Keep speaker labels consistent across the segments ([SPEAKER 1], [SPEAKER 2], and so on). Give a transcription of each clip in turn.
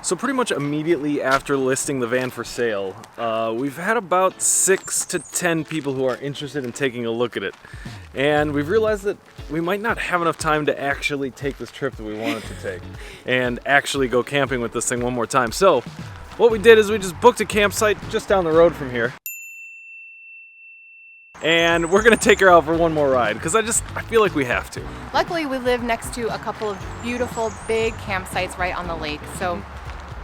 [SPEAKER 1] So pretty much immediately after listing the van for sale, we've had about 6 to 10 people who are interested in taking a look at it. And we've realized that we might not have enough time to actually take this trip that we wanted to take and actually go camping with this thing one more time. So what we did is we just booked a campsite just down the road from here. And we're gonna take her out for one more ride because I feel like we have to.
[SPEAKER 2] Luckily, we live next to a couple of beautiful big campsites right on the lake. So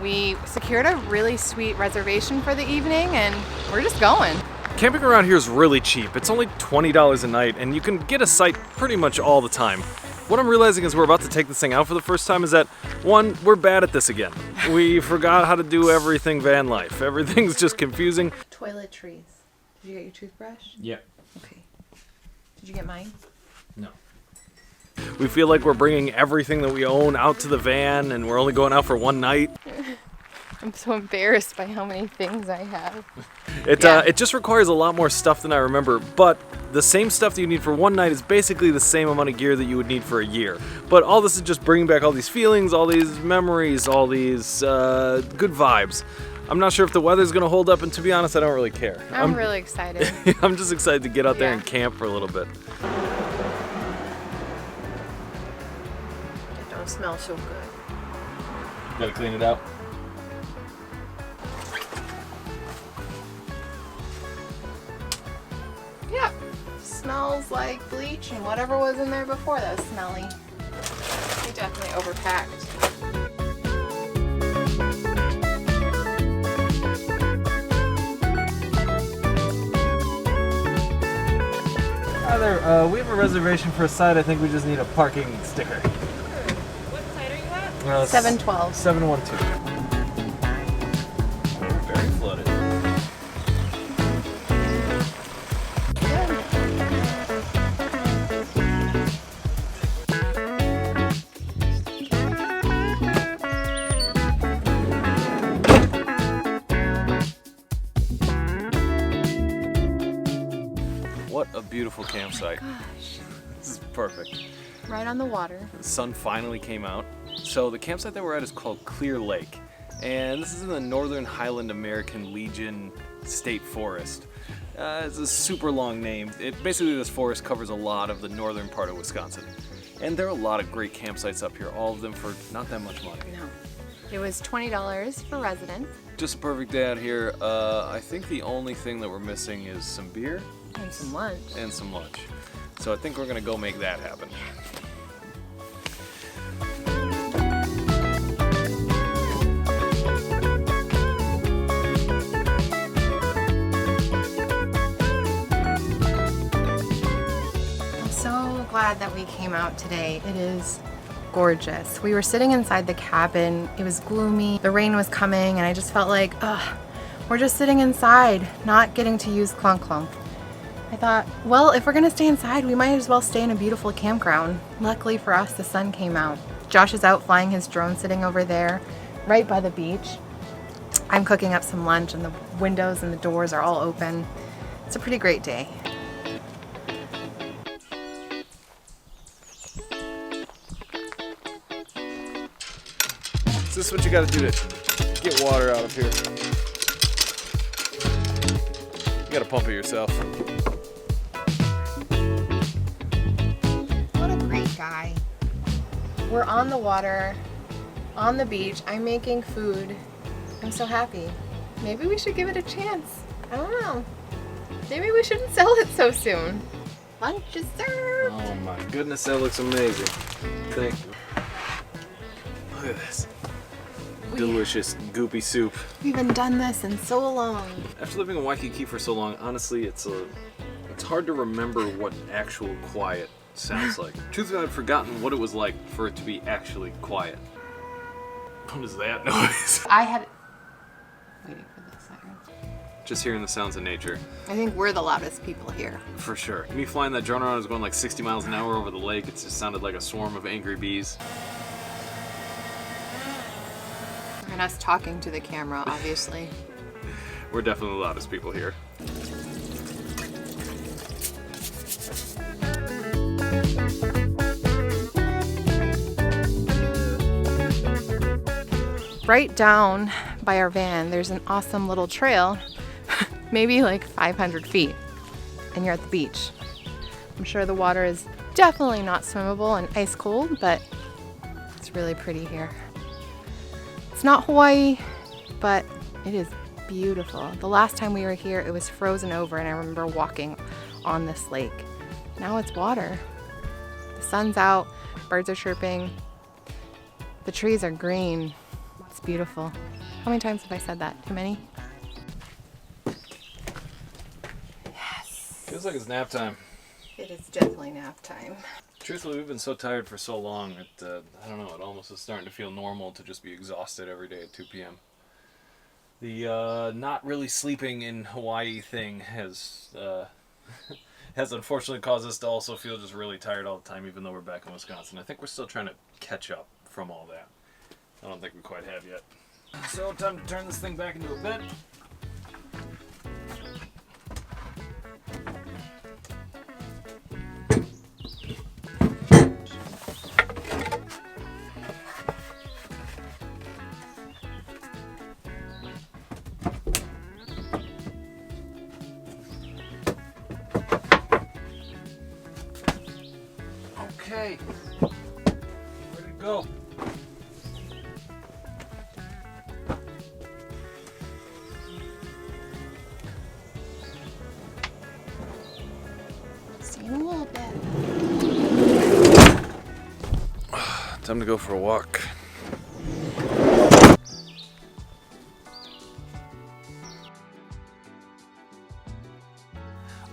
[SPEAKER 2] we secured a really sweet reservation for the evening and we're just going.
[SPEAKER 1] Camping around here is really cheap. It's only $20 a night and you can get a site pretty much all the time. What I'm realizing is we're about to take this thing out for the first time is that, one, we're bad at this again. We forgot how to do everything van life. Everything's just confusing.
[SPEAKER 2] Toiletries. Did you get your toothbrush?
[SPEAKER 1] Yeah.
[SPEAKER 2] Okay. Did you get mine?
[SPEAKER 1] No. We feel like we're bringing everything that we own out to the van and we're only going out for one night.
[SPEAKER 2] I'm so embarrassed by how many things I have.
[SPEAKER 1] It just requires a lot more stuff than I remember, but the same stuff that you need for one night is basically the same amount of gear that you would need for a year. But all this is just bringing back all these feelings, all these memories, all these good vibes. I'm not sure if the weather's gonna hold up, and to be honest, I don't really care.
[SPEAKER 2] I'm really excited.
[SPEAKER 1] I'm just excited to get out there and camp for a little bit.
[SPEAKER 2] It don't smell so good.
[SPEAKER 1] Gotta clean it out.
[SPEAKER 2] Yeah, smells like bleach and whatever was in there before that was smelly. We definitely overpacked.
[SPEAKER 1] Hi there, we have a reservation for a site. I think we just need a parking sticker.
[SPEAKER 2] What site are you at? 712.
[SPEAKER 1] 712. Very flooded. What a beautiful campsite.
[SPEAKER 2] Gosh.
[SPEAKER 1] This is perfect.
[SPEAKER 2] Right on the water.
[SPEAKER 1] The sun finally came out. So the campsite that we're at is called Clear Lake. And this is in the Northern Highland American Legion State Forest. It's a super long name. Basically this forest covers a lot of the northern part of Wisconsin. And there are a lot of great campsites up here, all of them for not that much money.
[SPEAKER 2] No. It was $20 for residents.
[SPEAKER 1] Just a perfect day out here. I think the only thing that we're missing is some beer.
[SPEAKER 2] And some lunch.
[SPEAKER 1] And some lunch. So I think we're gonna go make that happen.
[SPEAKER 2] I'm so glad that we came out today. It is gorgeous. We were sitting inside the cabin. It was gloomy. The rain was coming and I just felt like, we're just sitting inside, not getting to use Clunk Clunk. I thought, well, if we're gonna stay inside, we might as well stay in a beautiful campground. Luckily for us, the sun came out. Josh is out flying his drone sitting over there, right by the beach. I'm cooking up some lunch and the windows and the doors are all open. It's a pretty great day.
[SPEAKER 1] Is this what you gotta do to get water out of here? You gotta pump it yourself.
[SPEAKER 2] What a great guy. We're on the water, on the beach. I'm making food. I'm so happy. Maybe we should give it a chance. I don't know. Maybe we shouldn't sell it so soon. Lunch is served.
[SPEAKER 1] Oh my goodness, that looks amazing. Thank you. Look at this. Delicious goopy soup.
[SPEAKER 2] We haven't done this in so long.
[SPEAKER 1] After living in Waikiki for so long, honestly, it's hard to remember what actual quiet sounds like. Truthfully, I've forgotten what it was like for it to be actually quiet. What is that noise?
[SPEAKER 2] I had... Waiting for the siren.
[SPEAKER 1] Just hearing the sounds of nature.
[SPEAKER 2] I think we're the loudest people here.
[SPEAKER 1] For sure. Me flying that drone around was going like 60 miles an hour over the lake. It just sounded like a swarm of angry bees.
[SPEAKER 2] And us talking to the camera, obviously.
[SPEAKER 1] We're definitely the loudest people here.
[SPEAKER 2] right down by our van, there's an awesome little trail, maybe like 500 feet, and you're at the beach. I'm sure the water is definitely not swimmable and ice cold, but it's really pretty here. It's not Hawaii, but it is beautiful. The last time we were here, it was frozen over, and I remember walking on this lake. Now it's water. The sun's out, birds are chirping, the trees are green. It's beautiful. How many times have I said that? Too many? Yes.
[SPEAKER 1] Feels like it's nap time.
[SPEAKER 2] It is definitely nap time.
[SPEAKER 1] Truthfully, we've been so tired for so long that, I don't know, it almost is starting to feel normal to just be exhausted every day at 2 p.m. The not really sleeping in Hawaii thing has has unfortunately caused us to also feel just really tired all the time, even though we're back in Wisconsin. I think we're still trying to catch up from all that. I don't think we quite have yet. So, time to turn this thing back into a bed. Okay, ready to go.
[SPEAKER 2] See you in a little bit.
[SPEAKER 1] Time to go for a walk.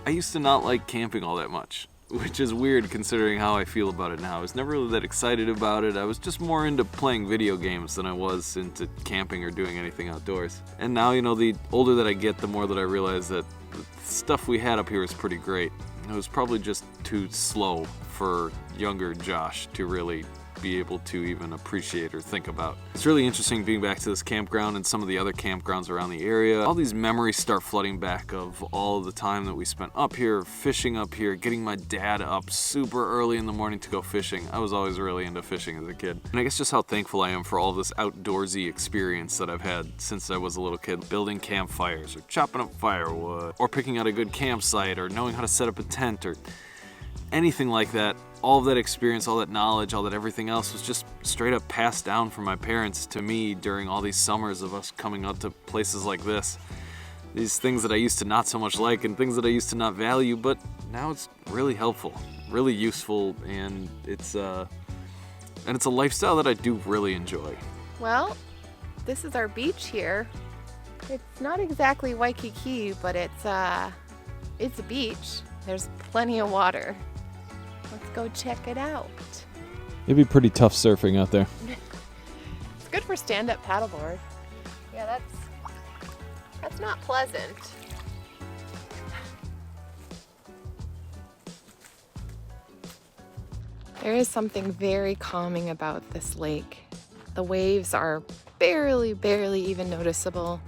[SPEAKER 1] I used to not like camping all that much, which is weird considering how I feel about it now. I was never really that excited about it. I was just more into playing video games than I was into camping or doing anything outdoors. And now, you know, the older that I get, the more that I realize that the stuff we had up here is pretty great. It was probably just too slow for younger Josh to really be able to even appreciate or think about. It's really interesting being back to this campground and some of the other campgrounds around the area. All these memories start flooding back of all the time that we spent up here, fishing up here, getting my dad up super early in the morning to go fishing. I was always really into fishing as a kid. And I guess just how thankful I am for all this outdoorsy experience that I've had since I was a little kid. Building campfires, or chopping up firewood, or picking out a good campsite, or knowing how to set up a tent, or anything like that. All of that experience, all that knowledge, all that everything else was just straight up passed down from my parents to me during all these summers of us coming out to places like this. These things that I used to not so much like and things that I used to not value, but now it's really helpful, really useful, and it's a lifestyle that I do really enjoy.
[SPEAKER 2] Well, this is our beach here. It's not exactly Waikiki, but it's a beach. There's plenty of water. Let's go check it out.
[SPEAKER 1] It'd be pretty tough surfing out there.
[SPEAKER 2] It's good for stand-up paddleboard. Yeah, that's not pleasant. There is something very calming about this lake. The waves are barely even noticeable,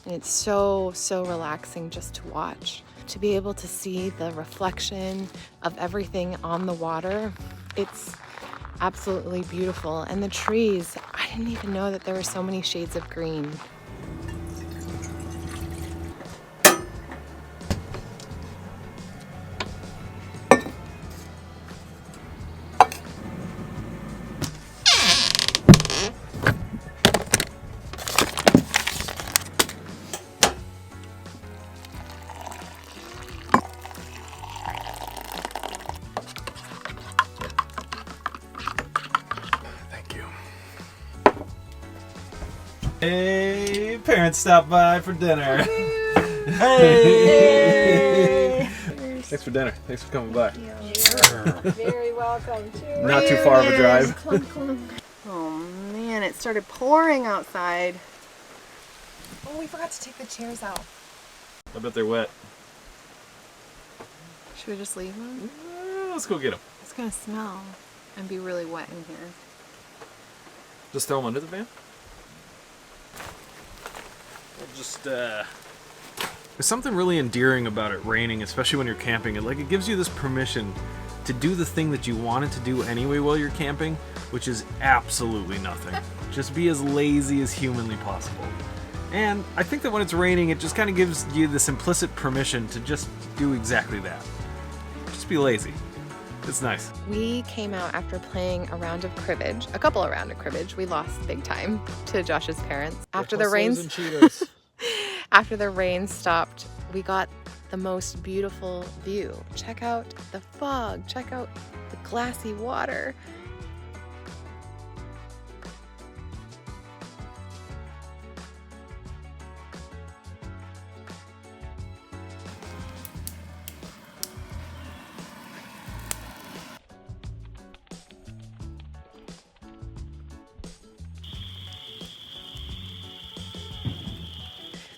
[SPEAKER 2] and it's so relaxing just to watch. To be able to see the reflection of everything on the water, it's absolutely beautiful. And the trees, I didn't even know that there were so many shades of green.
[SPEAKER 1] Hey, parents stopped by for dinner.
[SPEAKER 2] Hey!
[SPEAKER 1] Thanks for dinner. Thanks for coming by.
[SPEAKER 2] You're very welcome too.
[SPEAKER 1] Not too far of a drive.
[SPEAKER 2] Clunk, clunk. Oh man, it started pouring outside. Oh, we forgot to take the chairs out.
[SPEAKER 1] I bet they're wet.
[SPEAKER 2] Should we just leave them?
[SPEAKER 1] Let's go get them.
[SPEAKER 2] It's gonna smell and be really wet in here.
[SPEAKER 1] Just throw them under the van? We'll just, There's something really endearing about it raining, especially when you're camping. It gives you this permission to do the thing that you wanted to do anyway while you're camping, which is absolutely nothing. Just be as lazy as humanly possible. And I think that when it's raining, it just kind of gives you this implicit permission to just do exactly that. Just be lazy. It's nice.
[SPEAKER 2] We came out after playing a round of cribbage, a couple of rounds of cribbage. We lost big time to Josh's parents. After the rain stopped, we got the most beautiful view. Check out the fog, check out the glassy water.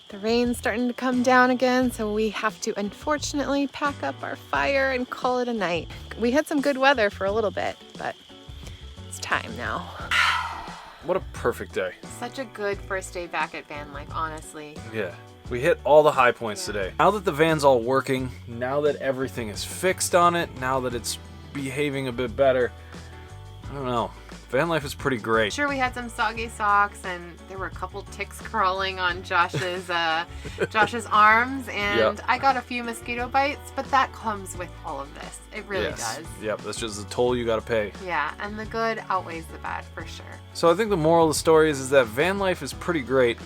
[SPEAKER 2] The rain's starting to come down again, so we have to unfortunately pack up our fire and call it a night. We had some good weather for a little bit, but it's time now.
[SPEAKER 1] What a perfect day.
[SPEAKER 2] Such a good first day back at van life, honestly.
[SPEAKER 1] Yeah, we hit all the high points today. Now that the van's all working, now that everything is fixed on it, now that it's behaving a bit better, I don't know. Van life is pretty great.
[SPEAKER 2] Sure, we had some soggy socks, and there were a couple ticks crawling on Josh's Josh's arms, and
[SPEAKER 1] Yep.
[SPEAKER 2] I got a few mosquito bites, but that comes with all of this. It really does.
[SPEAKER 1] Yep, that's just the toll you gotta pay.
[SPEAKER 2] Yeah, and the good outweighs the bad for sure.
[SPEAKER 1] So I think the moral of the story is that van life is pretty great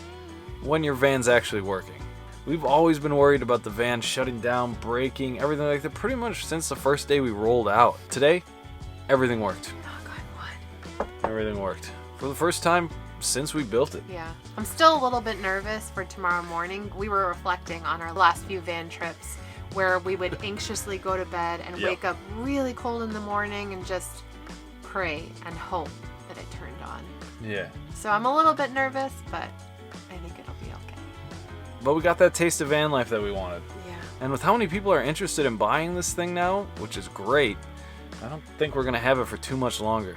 [SPEAKER 1] when your van's actually working. We've always been worried about the van shutting down, breaking, everything like that pretty much since the first day we rolled out. Today, everything worked. Everything worked. For the first time since we built it.
[SPEAKER 2] Yeah. I'm still a little bit nervous for tomorrow morning. We were reflecting on our last few van trips where we would anxiously go to bed and wake up really cold in the morning and just pray and hope that it turned on.
[SPEAKER 1] Yeah.
[SPEAKER 2] So I'm a little bit nervous, but I think it'll be okay.
[SPEAKER 1] But we got that taste of van life that we wanted.
[SPEAKER 2] Yeah.
[SPEAKER 1] And with how many people are interested in buying this thing now, which is great, I don't think we're gonna have it for too much longer.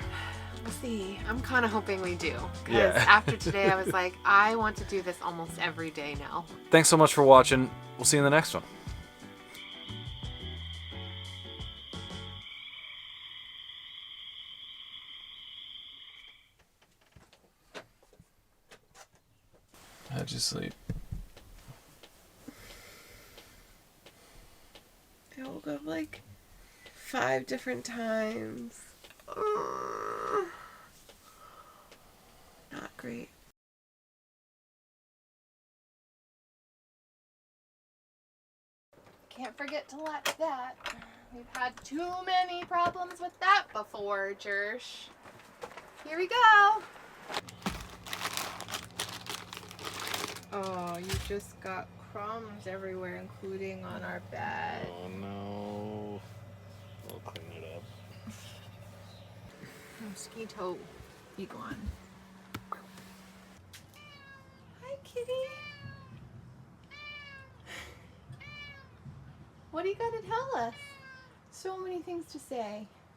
[SPEAKER 2] We'll see. I'm kind of hoping we do. Because
[SPEAKER 1] Yeah.
[SPEAKER 2] after today, I was like, I want to do this almost every day now.
[SPEAKER 1] Thanks so much for watching. We'll see you in the next one. How'd you sleep?
[SPEAKER 2] I woke up like 5 different times. Not great. Can't forget to latch that. We've had too many problems with that before, Jersh. Here we go. Oh, you just got crumbs everywhere, including on our bed.
[SPEAKER 1] Oh no. We'll clean it up.
[SPEAKER 2] Mosquito iguan. Hi, kitty. What do you got to tell us? So many things to say.